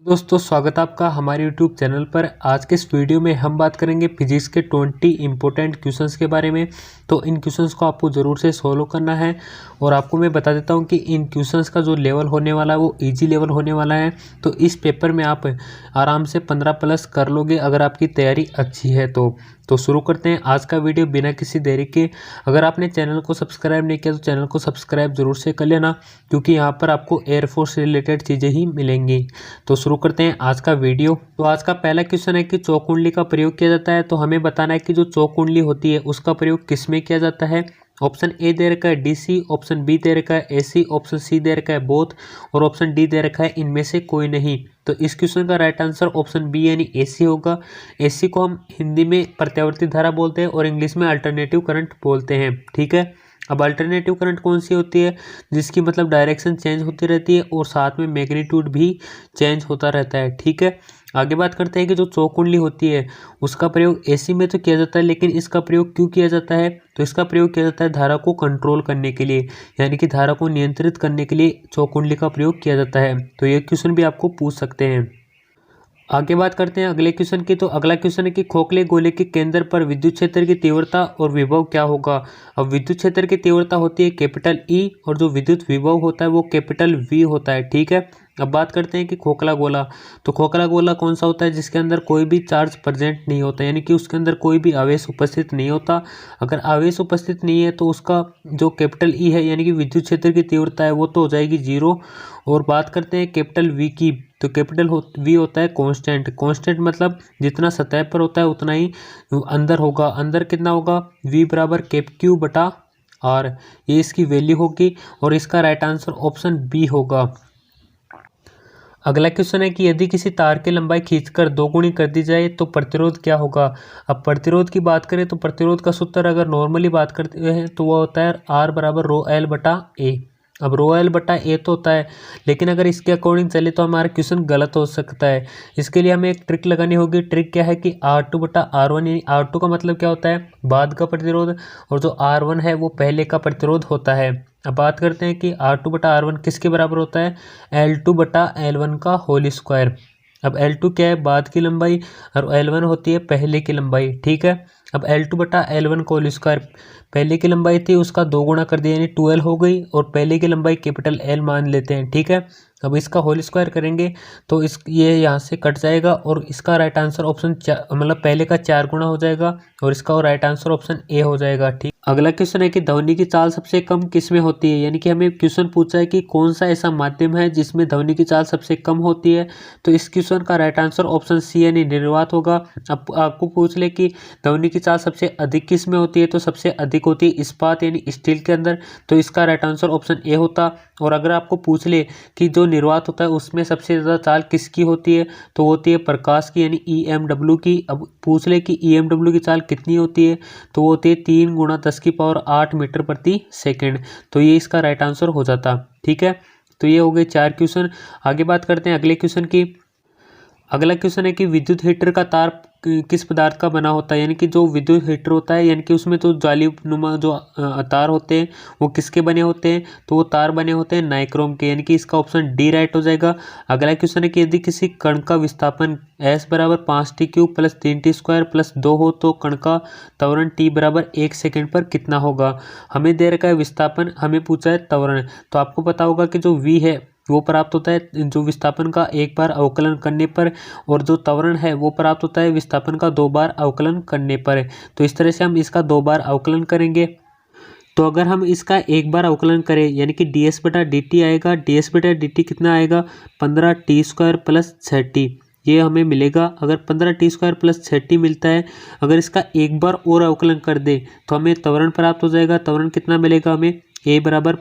दोस्तों स्वागत है आपका हमारे YouTube चैनल पर। आज के इस वीडियो में हम बात करेंगे फिजिक्स के 20 इंपॉर्टेंट क्वेश्चंस के बारे में। तो इन क्वेश्चंस को आपको ज़रूर से सॉल्व करना है और आपको मैं बता देता हूं कि इन क्वेश्चंस का जो लेवल होने वाला है वो इजी लेवल होने वाला है। तो इस पेपर में आप आराम से 15 प्लस कर लोगे अगर आपकी तैयारी अच्छी है तो शुरू करते हैं आज का वीडियो बिना किसी देरी के। अगर आपने चैनल को सब्सक्राइब नहीं किया तो चैनल को सब्सक्राइब जरूर से कर लेना, क्योंकि यहाँ पर आपको एयरफोर्स रिलेटेड चीज़ें ही मिलेंगी। तो शुरू करते हैं आज का वीडियो। तो आज का पहला क्वेश्चन है कि चौक कुंडली का प्रयोग किया जाता है। तो हमें बताना है कि जो चौक कुंडली होती है उसका प्रयोग किस में किया जाता है। ऑप्शन ए दे रखा है डीसी, ऑप्शन बी दे रखा है एसी, ऑप्शन सी दे रखा है बोथ और ऑप्शन डी दे रखा है इनमें से कोई नहीं। तो इस क्वेश्चन का राइट आंसर ऑप्शन बी यानी एसी होगा। एसी को हम हिंदी में प्रत्यावर्ती धारा बोलते हैं और इंग्लिश में अल्टरनेटिव करंट बोलते हैं। ठीक है, अब अल्टरनेटिव करंट कौन सी होती है? जिसकी मतलब डायरेक्शन चेंज होती रहती है और साथ में मैग्नीट्यूड भी चेंज होता रहता है। ठीक है, आगे बात करते हैं कि जो चौक कुंडली होती है उसका प्रयोग एसी में तो किया जाता है, लेकिन इसका प्रयोग क्यों किया जाता है? तो इसका प्रयोग किया जाता है धारा को कंट्रोल करने के लिए, यानी कि धारा को नियंत्रित करने के लिए चौक कुंडली का प्रयोग किया जाता है। तो ये क्वेश्चन भी आपको पूछ सकते हैं। आगे बात करते हैं अगले क्वेश्चन की। तो अगला क्वेश्चन है कि खोखले गोले के केंद्र पर विद्युत क्षेत्र की तीव्रता और विभव क्या होगा। अब विद्युत क्षेत्र की तीव्रता होती है कैपिटल ई और जो विद्युत विभव होता है वो कैपिटल वी होता है। ठीक है, अब बात करते हैं कि खोखला गोला। तो खोखला गोला कौन सा होता है? जिसके अंदर कोई भी चार्ज प्रेजेंट नहीं होता, यानी कि उसके अंदर कोई भी आवेश उपस्थित नहीं होता। अगर आवेश उपस्थित नहीं है तो उसका जो कैपिटल ई है यानी कि विद्युत क्षेत्र की तीव्रता है वो तो हो जाएगी जीरो। और बात करते हैं कैपिटल वी की। तो कैपिटल वी होता है कांस्टेंट। कांस्टेंट मतलब जितना सतह पर होता है उतना ही अंदर होगा। अंदर कितना होगा? वी बराबर कैप क्यू बटा आर, ये इसकी वैल्यू होगी और इसका राइट आंसर ऑप्शन बी होगा। अगला क्वेश्चन है कि यदि किसी तार की लंबाई खींचकर दोगुनी कर दी जाए तो प्रतिरोध क्या होगा। अब प्रतिरोध की बात करें तो प्रतिरोध का सूत्र अगर नॉर्मली बात करते हैं तो वह होता है आर बराबर रो एल बटा ए। अब रो एल बटा ए तो होता है, लेकिन अगर इसके अकॉर्डिंग चले तो हमारा क्वेश्चन गलत हो सकता है। इसके लिए हमें एक ट्रिक लगानी होगी। ट्रिक क्या है कि आर टू बटा आर वन, यानी आर टू का मतलब क्या होता है? बाद का प्रतिरोध, और जो आर वन है वो पहले का प्रतिरोध होता है। अब बात करते हैं कि आर टू बटा आर वन किसके बराबर होता है? एल टू बटा एल वन का होल स्क्वायर। अब एल टू क्या है? बाद की लंबाई, और एल वन होती है पहले की लंबाई। ठीक है, अब एल टू बटा एल वन का होल स्क्वायर, पहले की लंबाई थी उसका दो गुना कर दिया यानी 12 हो गई, और पहले की लंबाई कैपिटल एल मान लेते हैं। ठीक है, अब इसका होल स्क्वायर करेंगे तो ये यहाँ से कट जाएगा और इसका राइट आंसर ऑप्शन मतलब पहले का 4 गुना हो जाएगा और इसका राइट आंसर ऑप्शन ए हो जाएगा। ठीक, अगला क्वेश्चन है कि ध्वनि की चाल सबसे कम किस में होती है। यानी कि हमें क्वेश्चन पूछा है कि कौन सा ऐसा माध्यम है जिसमें ध्वनि की चाल सबसे कम होती है। तो इस क्वेश्चन का राइट आंसर ऑप्शन सी यानी निर्वात होगा। अब आपको पूछ ले कि ध्वनि की चाल सबसे अधिक किस में होती है, तो सबसे अधिक होती है इस्पात यानी स्टील के अंदर। तो इसका राइट आंसर ऑप्शन ए होता। और अगर आपको पूछ ले कि जो निर्वात होता है उसमें सबसे ज़्यादा चाल किसकी होती है, तो होती है प्रकाश की यानी EMW की। अब पूछ ले कि EMW की चाल कितनी होती है, तो वो होती है 3 गुणा 10 की पावर 8 मीटर प्रति सेकेंड। तो ये इसका राइट आंसर हो जाता। ठीक है, तो ये हो गए 4 क्वेश्चन। आगे बात करते हैं अगले क्वेश्चन की। अगला क्वेश्चन है कि विद्युत हीटर का तार किस पदार्थ का बना होता है। यानी कि जो विद्युत हीटर होता है यानी कि उसमें तो जालीनुमा जो तार होते हैं वो किसके बने होते हैं, तो वो तार बने होते हैं नाइक्रोम के, यानी कि इसका ऑप्शन डी राइट हो जाएगा। अगला क्वेश्चन है कि यदि किसी कण का विस्थापन s बराबर 5t³ प्लस 3t² प्लस 2 हो तो कण का त्वरण t बराबर 1 सेकेंड पर कितना होगा। हमें दे रखा है विस्थापन, हमें पूछा है त्वरण। तो आपको पता होगा कि जो v है वो प्राप्त होता है जो विस्थापन का एक बार अवकलन करने पर, और जो त्वरण है वो प्राप्त होता है विस्थापन का 2 बार अवकलन करने पर। तो इस तरह से हम इसका 2 बार अवकलन करेंगे। तो अगर हम इसका एक बार अवकलन करें यानी कि ds बटा dt आएगा। ds बटा dt कितना आएगा? 15t² प्लस 6t, ये हमें मिलेगा। अगर 15t² प्लस 6t मिलता है, अगर इसका एक बार और अवकलन कर दे तो हमें त्वरण प्राप्त हो जाएगा। त्वरण कितना मिलेगा हमें? a बराबर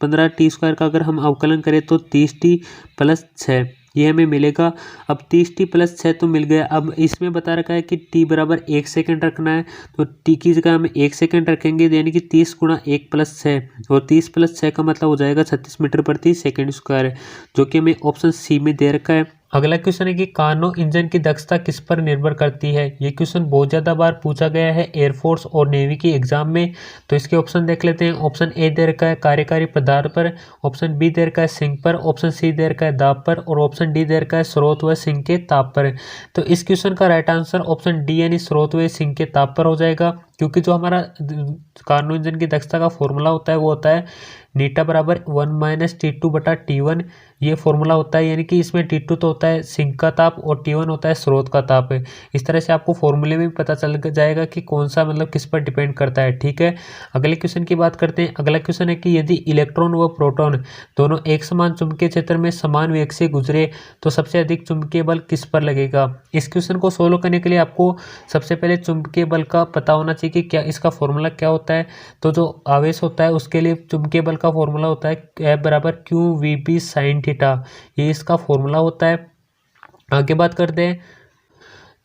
15t² का अगर हम अवकलन करें तो 30t प्लस 6, ये हमें मिलेगा। अब 30t प्लस 6 तो मिल गया। अब इसमें बता रखा है कि t बराबर 1 सेकेंड रखना है, तो t की जगह हम 1 सेकेंड रखेंगे यानी कि 30 गुणा 1 प्लस 6, और 30 प्लस 6 का मतलब हो जाएगा 36 मीटर प्रति सेकेंड स्क्वायर, जो कि हमें ऑप्शन सी में दे रखा है। अगला क्वेश्चन है कि कार्नो इंजन की दक्षता किस पर निर्भर करती है। ये क्वेश्चन बहुत ज़्यादा बार पूछा गया है एयरफोर्स और नेवी की एग्जाम में। तो इसके ऑप्शन देख लेते हैं। ऑप्शन ए दे रखा है कार्यकारी पदार्थ पर, ऑप्शन बी दे रखा है सिंक पर, ऑप्शन सी दे रखा है दाब पर और ऑप्शन डी दे रखा है स्रोत व सिंक के ताप पर। तो इस क्वेश्चन का राइट आंसर ऑप्शन डी यानी स्रोत व सिंक के ताप पर हो जाएगा, क्योंकि जो हमारा कार्नो इंजन की दक्षता का फॉर्मूला होता है वो होता है नीटा बराबर 1-T2/T1। ये फॉर्मूला होता है, यानी कि इसमें T2 तो होता है सिंक का ताप और T1 होता है स्रोत का ताप। इस तरह से आपको फॉर्मूले में भी पता चल जाएगा कि कौन सा मतलब किस पर डिपेंड करता है। ठीक है, अगले क्वेश्चन की बात करते हैं। अगला क्वेश्चन है कि यदि इलेक्ट्रॉन व प्रोटॉन दोनों एक समान चुंबकीय क्षेत्र में समान वेग से गुजरे तो सबसे अधिक चुंबकीय बल किस पर लगेगा। इस क्वेश्चन को सोल्व करने के लिए आपको सबसे पहले चुंबकीय बल का पता होना चाहिए कि क्या इसका फॉर्मूला क्या होता है। तो जो आवेश होता है उसके लिए चुंबकीय बल का फॉर्मूला होता है F बराबर QVB sin थीटा, ये इसका फॉर्मूला होता है। आगे बात करते हैं।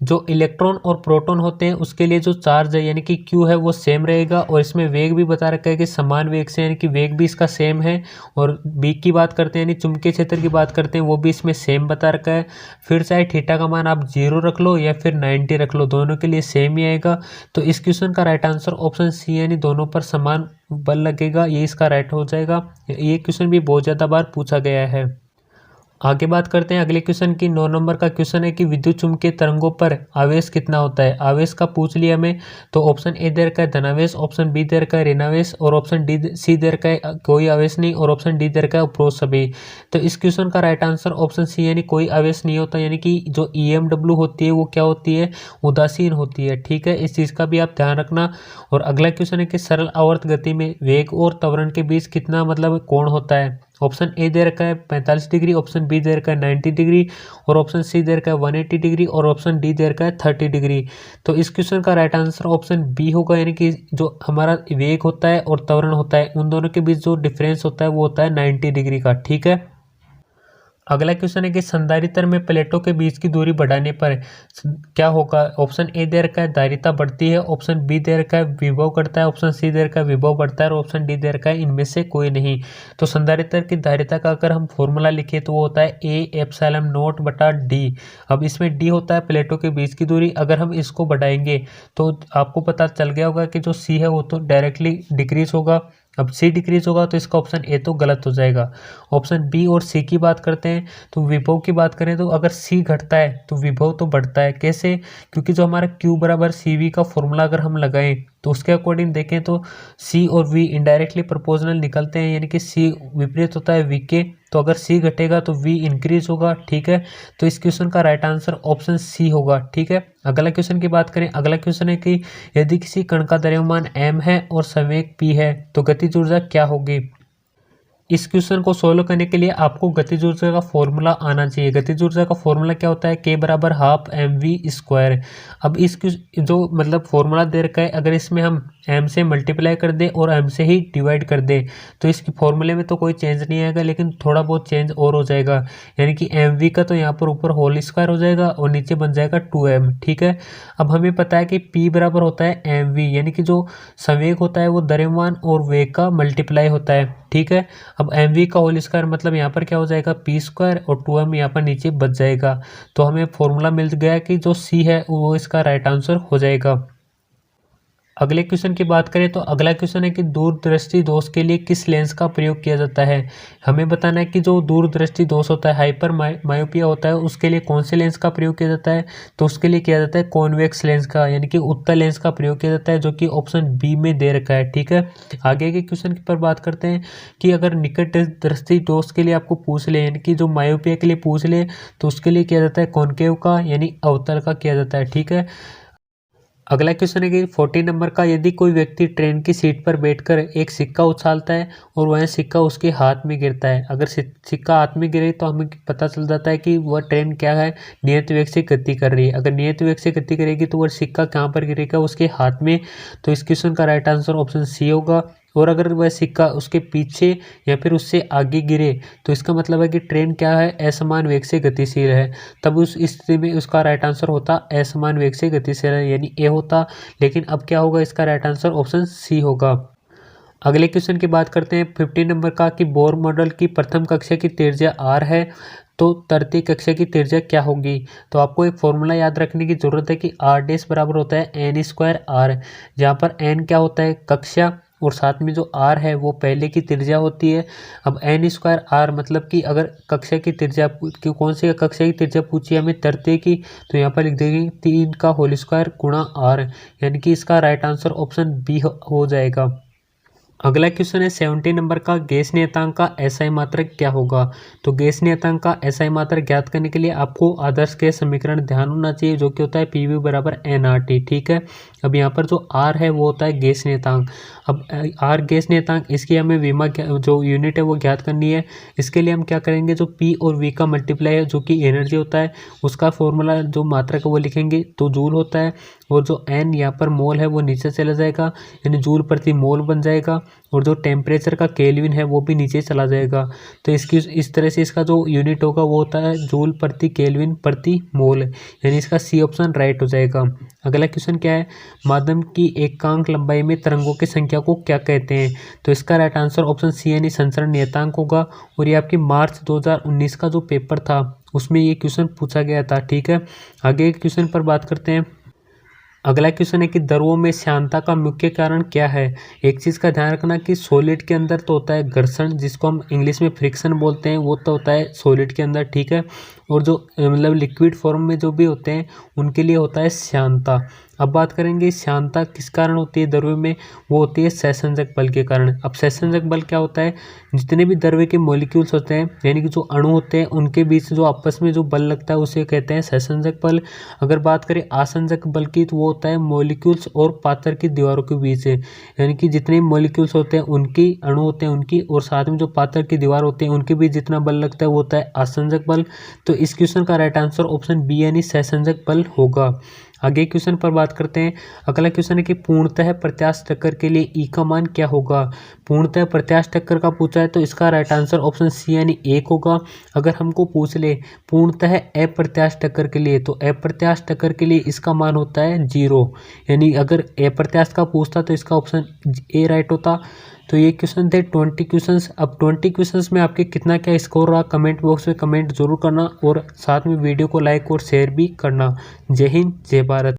जो इलेक्ट्रॉन और प्रोटॉन होते हैं उसके लिए जो चार्ज है यानी कि Q है वो सेम रहेगा, और इसमें वेग भी बता रखा है कि समान वेग से, यानी कि वेग भी इसका सेम है। और B की बात करते हैं यानी चुंबकीय क्षेत्र की बात करते हैं, वो भी इसमें सेम बता रखा है। फिर चाहे थीटा का मान आप 0 रख लो या फिर 90 रख लो, दोनों के लिए सेम ही आएगा। तो इस क्वेश्चन का राइट आंसर ऑप्शन सी यानी दोनों पर समान बल लगेगा, ये इसका राइट हो जाएगा। ये क्वेश्चन भी बहुत ज़्यादा बार पूछा गया है। आगे बात करते हैं अगले क्वेश्चन की। 9 नंबर का क्वेश्चन है कि विद्युत चुम्बकीय तरंगों पर आवेश कितना होता है। आवेश का पूछ लिया हमें, तो ऑप्शन ए दे रखा है धनावेश, ऑप्शन बी दे रखा है ऋणावेश और ऑप्शन सी दे रखा है कोई आवेश नहीं और ऑप्शन डी दे रखा है उपरोक्त सभी। तो इस क्वेश्चन का राइट आंसर ऑप्शन सी यानी कोई आवेश नहीं होता, यानी कि जो EMW होती है वो क्या होती है, उदासीन होती है। ठीक है, इस चीज़ का भी आप ध्यान रखना। और अगला क्वेश्चन है कि सरल आवर्त गति में वेग और त्वरण के बीच कितना मतलब कोण होता है। ऑप्शन ए दे रखा है 45 डिग्री, ऑप्शन बी दे रखा है 90 डिग्री और ऑप्शन सी दे रखा है 180 डिग्री और ऑप्शन डी दे रखा है 30 डिग्री। तो इस क्वेश्चन का राइट आंसर ऑप्शन बी होगा, यानी कि जो हमारा वेग होता है और त्वरण होता है उन दोनों के बीच जो डिफरेंस होता है वो होता है 90 डिग्री का। ठीक है, अगला क्वेश्चन है कि संधारित्र में प्लेटों के बीच की दूरी बढ़ाने पर क्या होगा। ऑप्शन ए दे रखा है धारिता बढ़ती है, ऑप्शन बी दे रखा है विभव घटता है, ऑप्शन सी दे रखा है विभव बढ़ता है और ऑप्शन डी दे रखा है इनमें से कोई नहीं। तो संधारित्र की धारिता का अगर हम फॉर्मूला लिखे तो वो होता है A ε0/d। अब इसमें डी होता है प्लेटों के बीच की दूरी, अगर हम इसको बढ़ाएंगे तो आपको पता चल गया होगा कि जो सी है वो तो डायरेक्टली डिक्रीज होगा। अब सी डिक्रीज होगा तो इसका ऑप्शन ए तो गलत हो जाएगा। ऑप्शन बी और सी की बात करते हैं, तो विभव की बात करें तो अगर सी घटता है तो विभव तो बढ़ता है। कैसे, क्योंकि जो हमारा Q बराबर CV का फॉर्मूला अगर हम लगाएं तो उसके अकॉर्डिंग देखें तो C और V इनडायरेक्टली प्रोपोर्शनल निकलते हैं, यानी कि C विपरीत होता है V के। तो अगर C घटेगा तो V इंक्रीज होगा। ठीक है, तो इस क्वेश्चन का राइट आंसर ऑप्शन सी होगा। ठीक है, अगला क्वेश्चन की बात करें। अगला क्वेश्चन है कि यदि किसी कण का द्रव्यमान m है और संवेग p है तो गतिज ऊर्जा क्या होगी। इस क्वेश्चन को सोल्व करने के लिए आपको गतिज ऊर्जा का फॉर्मूला आना चाहिए। गतिज ऊर्जा का फॉर्मूला क्या होता है, K बराबर हाफ mv²। अब इस जो मतलब फॉर्मूला दे रखा है, अगर इसमें हम m से मल्टीप्लाई कर दें और m से ही डिवाइड कर दें तो इसकी फॉर्मूले में तो कोई चेंज नहीं आएगा, लेकिन थोड़ा बहुत चेंज और हो जाएगा। यानी कि mv का तो यहाँ पर ऊपर होल स्क्वायर हो जाएगा और नीचे बन जाएगा 2m। ठीक है, अब हमें पता है कि p बराबर होता है mv, यानी कि जो संवेग होता है वो द्रव्यमान और वेग का मल्टीप्लाई होता है। ठीक है, अब mv का होल स्क्वायर मतलब यहाँ पर क्या हो जाएगा p² और 2m यहाँ पर नीचे बच जाएगा। तो हमें फॉर्मूला मिल गया कि जो c है वो इसका राइट आंसर हो जाएगा। अगले क्वेश्चन की बात करें तो अगला क्वेश्चन है कि दूरदृष्टि दोष के लिए किस लेंस का प्रयोग किया जाता है। हमें बताना है कि जो दूरदृष्टि दोष होता है, हाइपर मायोपिया होता है, उसके लिए कौन से लेंस का प्रयोग किया जाता है। तो उसके लिए किया जाता है कॉन्वेक्स लेंस का, यानी कि उत्तल लेंस का प्रयोग किया जाता है, जो कि ऑप्शन बी में दे रखा है। ठीक है, आगे के क्वेश्चन पर बात करते हैं कि अगर निकट दृष्टि दोष के लिए आपको पूछ ले, यानी कि जो मायोपिया के लिए पूछ ले, तो उसके लिए किया जाता है कॉनकेव का यानी अवतल का किया जाता है। ठीक है, अगला क्वेश्चन है कि 14 नंबर का, यदि कोई व्यक्ति ट्रेन की सीट पर बैठकर एक सिक्का उछालता है और वह सिक्का उसके हाथ में गिरता है, अगर सिक्का हाथ में गिरे तो हमें पता चल जाता है कि वह ट्रेन क्या है, नियत वेग से गति कर रही है। अगर नियत वेग से गति करेगी तो वह सिक्का कहाँ पर गिरेगा, उसके हाथ में। तो इस क्वेश्चन का राइट आंसर ऑप्शन सी होगा। और अगर वह सिक्का उसके पीछे या फिर उससे आगे गिरे तो इसका मतलब है कि ट्रेन क्या है, असमान वेग से गतिशील है। तब उस स्थिति में उसका राइट आंसर होता असमान वेग से गतिशील है, यानी ए होता। लेकिन अब क्या होगा, इसका राइट आंसर ऑप्शन सी होगा। अगले क्वेश्चन की बात करते हैं 15 नंबर का कि बोर मॉडल की प्रथम कक्षा की त्रिज्या r है। तो तरती कक्षा की त्रिज्या क्या होगी। तो आपको एक फॉर्मूला याद रखने की ज़रूरत है कि आर डैश बराबर होता है एन स्क्वायर आर, जहाँ पर एन क्या होता है कक्षा और साथ में जो आर है वो पहले की त्रिज्या होती है। अब एन स्क्वायर आर मतलब कि अगर कक्षा की त्रिज्या कौन सी कक्षा की त्रिज्या पूछी है हमें तरते की, तो यहाँ पर लिख देंगे 3 का होल स्क्वायर गुणा आर, यानी कि इसका राइट आंसर ऑप्शन बी हो जाएगा। अगला क्वेश्चन है 70 नंबर का, गैस नियतांक का एसआई मात्रक क्या होगा। तो गैस नियतांक का एसआई मात्रक ज्ञात करने के लिए आपको आदर्श गैस समीकरण ध्यान होना चाहिए, जो कि होता है पीवी बराबर एनआरटी। ठीक है, अब यहाँ पर जो आर है वो होता है गैस नियतांक। अब आर गैस नियतांक, इसकी हमें विमा जो यूनिट है वो ज्ञात करनी है। इसके लिए हम क्या करेंगे, जो पी और वी का मल्टीप्लाई है जो कि एनर्जी होता है, उसका फॉर्मूला जो मात्रक है वो लिखेंगे तो जूल होता है, और जो एन यहाँ पर मोल है वो नीचे चला जाएगा यानी जूल प्रति मोल बन जाएगा, और जो टेम्परेचर का केल्विन है वो भी नीचे चला जाएगा। तो इसकी इस तरह से इसका जो यूनिट होगा वो होता है जूल प्रति केल्विन प्रति मोल, यानी इसका सी ऑप्शन राइट हो जाएगा। अगला क्वेश्चन क्या है, माध्यम की एकांक लंबाई में तरंगों की संख्या को क्या कहते हैं। तो इसका राइट आंसर ऑप्शन सी यानी संचरण नियतांक होगा, और ये आपकी मार्च 2019 का जो पेपर था उसमें ये क्वेश्चन पूछा गया था। ठीक है, आगे क्वेश्चन पर बात करते हैं। अगला क्वेश्चन है कि द्रवों में श्यानता का मुख्य कारण क्या है। एक चीज़ का ध्यान रखना कि सॉलिड के अंदर तो होता है घर्षण, जिसको हम इंग्लिश में फ्रिक्शन बोलते हैं, वो तो होता है सॉलिड के अंदर। ठीक है, और जो मतलब लिक्विड फॉर्म में जो भी होते हैं उनके लिए होता है श्यानता। अब बात करेंगे श्यानता किस कारण होती है द्रव्य में, वो होती है सहसंजक बल के कारण। अब सहसंजक बल क्या होता है, जितने भी द्रव्य के मॉलिक्यूल्स होते हैं यानी कि जो अणु होते हैं उनके बीच जो आपस में जो बल लगता है उसे कहते हैं सहसंजक बल। अगर बात करें आसंजक बल की, तो वो होता है मॉलिक्यूल्स और पात्र की दीवारों के बीच है, यानी कि जितने मॉलिक्यूल्स होते हैं उनकी, अणु होते हैं उनकी, और साथ में जो पात्र की दीवार होती है उनके बीच जितना बल लगता है वो होता है आसंजक बल। तो इस क्वेश्चन का राइट आंसर ऑप्शन बी यानी सहसंजक बल होगा। आगे क्वेश्चन पर बात करते हैं। अगला क्वेश्चन है कि पूर्णतः प्रत्यास्थ टक्कर के लिए ई का मान क्या होगा। पूर्णतः प्रत्यास्थ टक्कर का पूछा है तो इसका राइट आंसर ऑप्शन सी यानी 1 होगा। अगर हमको पूछ ले पूर्णतः अप्रत्यास्थ टक्कर के लिए, तो अप्रत्यास्थ टक्कर के लिए इसका मान होता है 0, यानी अगर अप्रत्यास्थ का पूछता तो इसका ऑप्शन ए राइट होता। तो ये क्वेश्चन थे 20 क्वेश्चंस। अब 20 क्वेश्चंस में आपके कितना क्या स्कोर रहा, कमेंट बॉक्स में कमेंट जरूर करना, और साथ में वीडियो को लाइक और शेयर भी करना। जय हिंद, जय भारत।